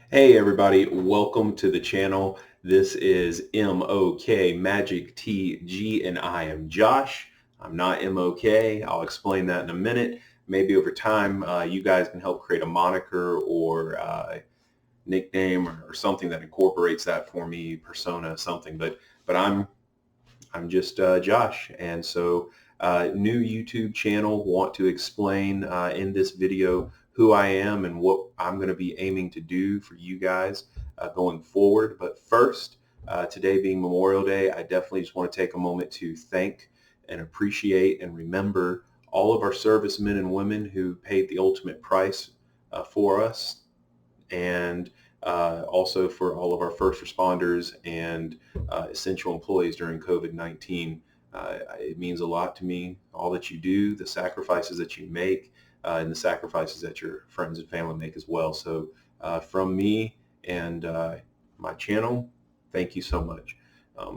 Hey everybody, welcome to the channel. This is MoKMagicTG and I am Josh. I'm not MoK. I'll explain that in a minute. Maybe over time you guys can help create a moniker or nickname or something that incorporates that for me, persona, something. But I'm just Josh, and so new YouTube channel. Want to explain in this video who I am and what I'm going to be aiming to do for you guys going forward. But first, today being Memorial Day, I definitely just want to take a moment to thank and appreciate and remember all of our servicemen and women who paid the ultimate price for us, and also for all of our first responders and essential employees during COVID-19. It means a lot to me, all that you do, the sacrifices that you make, and the sacrifices that your friends and family make as well. So from me and my channel, thank you so much.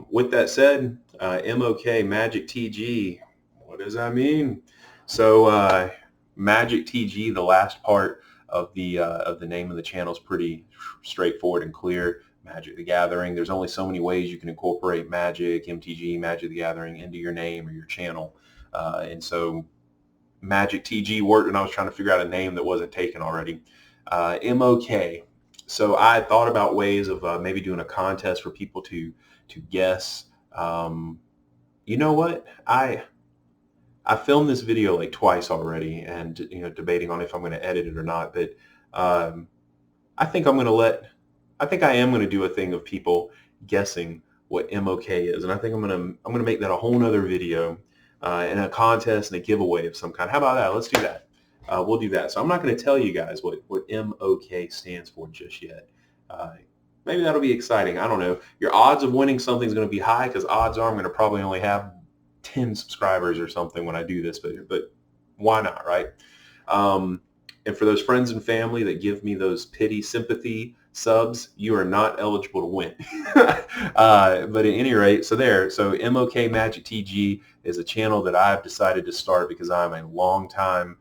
With that said, MoKMagicTG, what does that mean? So MagicTG, the last part of the name of the channel is pretty straightforward and clear. Magic the Gathering. There's only so many ways you can incorporate Magic, MTG, Magic the Gathering into your name or your channel. And so MagicTG worked when I was trying to figure out a name that wasn't taken already. MOK. So I thought about ways of maybe doing a contest for people to guess. You know what? I filmed this video like twice already, and debating on if I'm going to edit it or not. But um, I think I think I am going to do a thing of people guessing what MOK is, and I think I'm gonna make that a whole nother video and a contest and a giveaway of some kind. How about that? Let's do that. We'll do that. So I'm not going to tell you guys what MOK stands for just yet. Uh, Maybe that'll be exciting. I don't know. Your odds of winning something is going to be high because odds are I'm going to probably only have 10 subscribers or something when I do this, but why not, right? And for those friends and family that give me those pity sympathy subs, you are not eligible to win. But at any rate, so MoKMagicTG is a channel that I've decided to start because I'm a longtime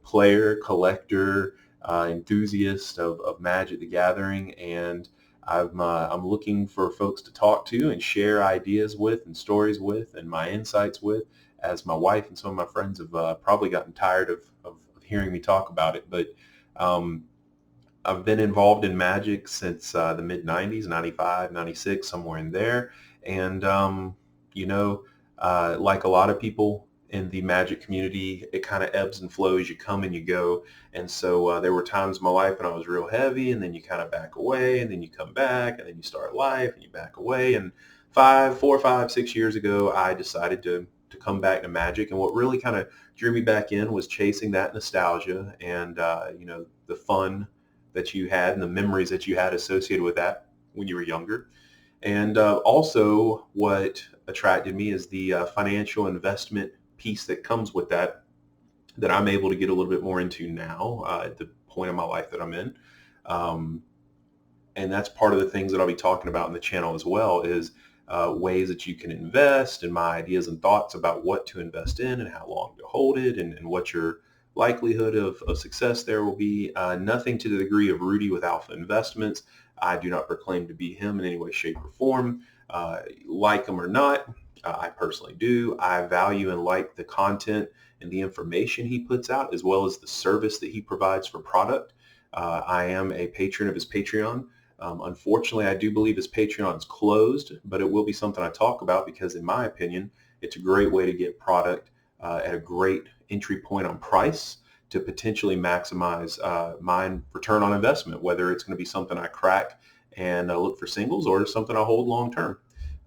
player, collector, enthusiast of Magic the Gathering, and I'm looking for folks to talk to and share ideas with and stories with and my insights with, as my wife and some of my friends have probably gotten tired of hearing me talk about it. But um, I've been involved in Magic since the mid-90s, 95, 96, somewhere in there. And, you know, like a lot of people in the Magic community, it kind of ebbs and flows. You come and you go. And so there were times in my life when I was real heavy, and then you kind of back away, and then you come back, and then you start life, and you back away. And 4, 5, 6 years ago, I decided to come back to Magic. And what really kind of drew me back in was chasing that nostalgia and, the fun that you had and the memories that you had associated with that when you were younger. And also what attracted me is the financial investment piece that comes with that I'm able to get a little bit more into now at the point of my life that I'm in. Um, and that's part of the things that I'll be talking about in the channel as well, is ways that you can invest, and my ideas and thoughts about what to invest in and how long to hold it, and what your likelihood of success there will be. Nothing to the degree of Rudy with Alpha Investments. I do not proclaim to be him in any way, shape, or form. Like him or not, I personally do. I value and like the content and the information he puts out, as well as the service that he provides for product. I am a patron of his Patreon. Unfortunately, I do believe his Patreon is closed, but it will be something I talk about because, in my opinion, it's a great way to get product at a great entry point on price to potentially maximize my return on investment, whether it's going to be something I crack and look for singles or something I hold long term.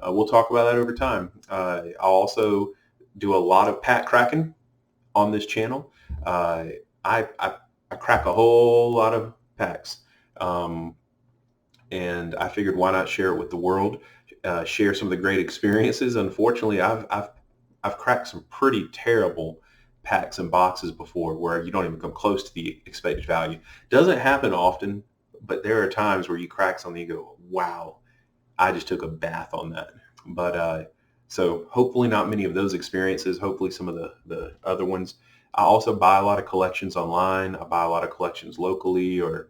We'll talk about that over time. I'll also do a lot of pack cracking on this channel. I crack a whole lot of packs. And I figured, why not share it with the world, share some of the great experiences. Unfortunately, I've cracked some pretty terrible packs and boxes before where you don't even come close to the expected value. Doesn't happen often, but there are times where you crack something and you go, wow, I just took a bath on that. But so hopefully not many of those experiences, hopefully some of the other ones. I also buy a lot of collections online. I buy a lot of collections locally, or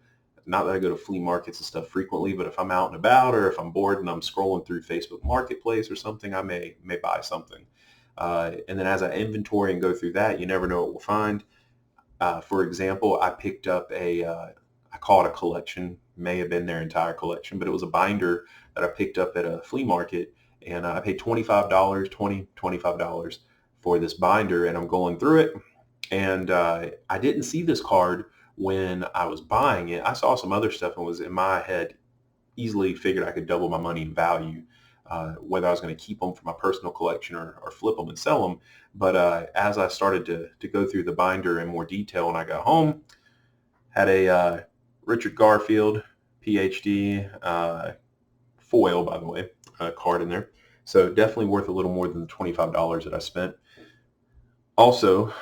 not that I go to flea markets and stuff frequently, but if I'm out and about or if I'm bored and I'm scrolling through Facebook Marketplace or something, I may buy something. And then as I inventory and go through that, you never know what we'll find. For example, I picked up I call it a collection, may have been their entire collection, but it was a binder that I picked up at a flea market, and I paid $25, $25 for this binder, and I'm going through it, and I didn't see this card when I was buying it. I saw some other stuff and was in my head easily figured I could double my money in value, whether I was going to keep them for my personal collection or flip them and sell them. But as I started to go through the binder in more detail when I got home, had a Richard Garfield, PhD, foil, by the way, card in there. So definitely worth a little more than the $25 that I spent. Also,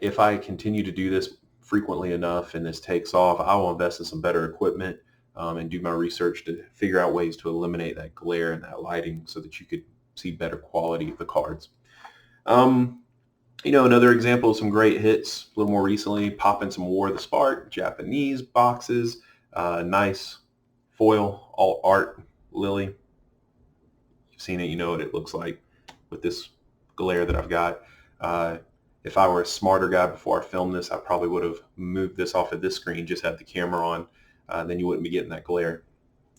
if I continue to do this frequently enough and this takes off, I will invest in some better equipment and do my research to figure out ways to eliminate that glare and that lighting so that you could see better quality of the cards. Another example of some great hits a little more recently, popping some War of the Spark, Japanese boxes, nice foil, alt art, Lily. You've seen it, you know what it looks like with this glare that I've got. If I were a smarter guy before I filmed this, I probably would have moved this off of this screen, just had the camera on, then you wouldn't be getting that glare.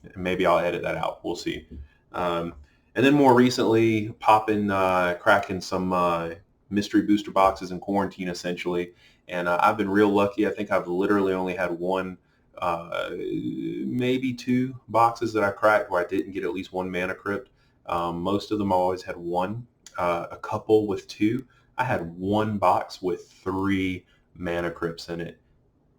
And maybe I'll edit that out, we'll see. And then more recently, cracking some mystery booster boxes in quarantine essentially, and I've been real lucky. I think I've literally only had one, maybe two boxes that I cracked where I didn't get at least one mana crypt. Most of them I always had one, a couple with two. I had one box with 3 mana crypts in it.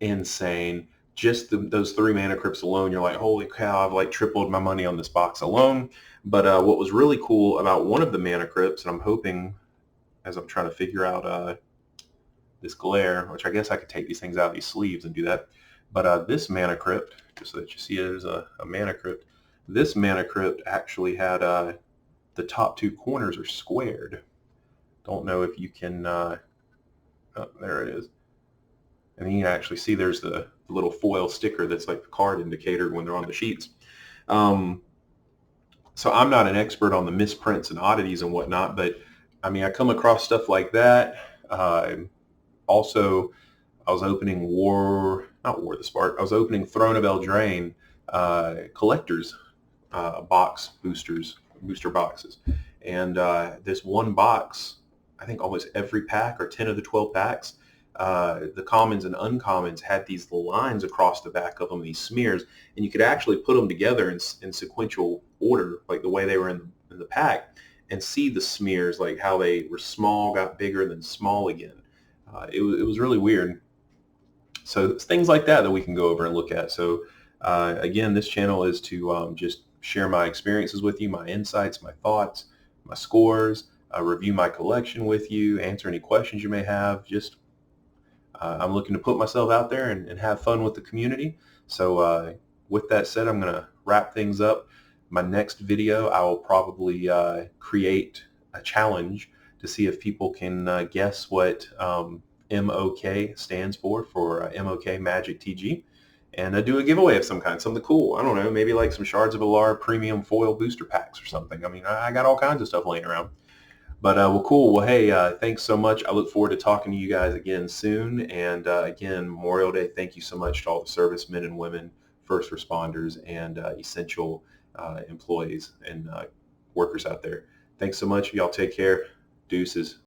Insane. Just those 3 mana crypts alone, you're like, holy cow, I've like tripled my money on this box alone. But what was really cool about one of the mana crypts, and I'm hoping as I'm trying to figure out this glare, which I guess I could take these things out of these sleeves and do that. But this mana crypt, just so that you see it as a mana crypt, this mana crypt actually had the top 2 corners are squared. Don't know if you can, oh, there it is. And you can actually see there's the little foil sticker that's like the card indicator when they're on the sheets. So I'm not an expert on the misprints and oddities and whatnot, but I mean, I come across stuff like that. Also, I was opening not War of the Spark, I was opening Throne of Eldraine collectors box booster boxes. And this one box, I think almost every pack or 10 of the 12 packs, the commons and uncommons had these lines across the back of them, these smears, and you could actually put them together in sequential order, like the way they were in the pack, and see the smears, like how they were small, got bigger, then small again. It was really weird. So it's things like that we can go over and look at. So again, this channel is to just share my experiences with you, my insights, my thoughts, my scores, review my collection with you, answer any questions you may have. Just I'm looking to put myself out there and have fun with the community. So with that said, I'm going to wrap things up. My next video, I will probably create a challenge to see if people can guess what MoK stands for MoKMagicTG, and do a giveaway of some kind, something cool. I don't know, maybe like some Shards of Alar premium foil booster packs or something. I mean, I got all kinds of stuff laying around. But well, cool. Well, hey, thanks so much. I look forward to talking to you guys again soon. And again, Memorial Day, thank you so much to all the servicemen and women, first responders, and essential employees and workers out there. Thanks so much. Y'all take care. Deuces.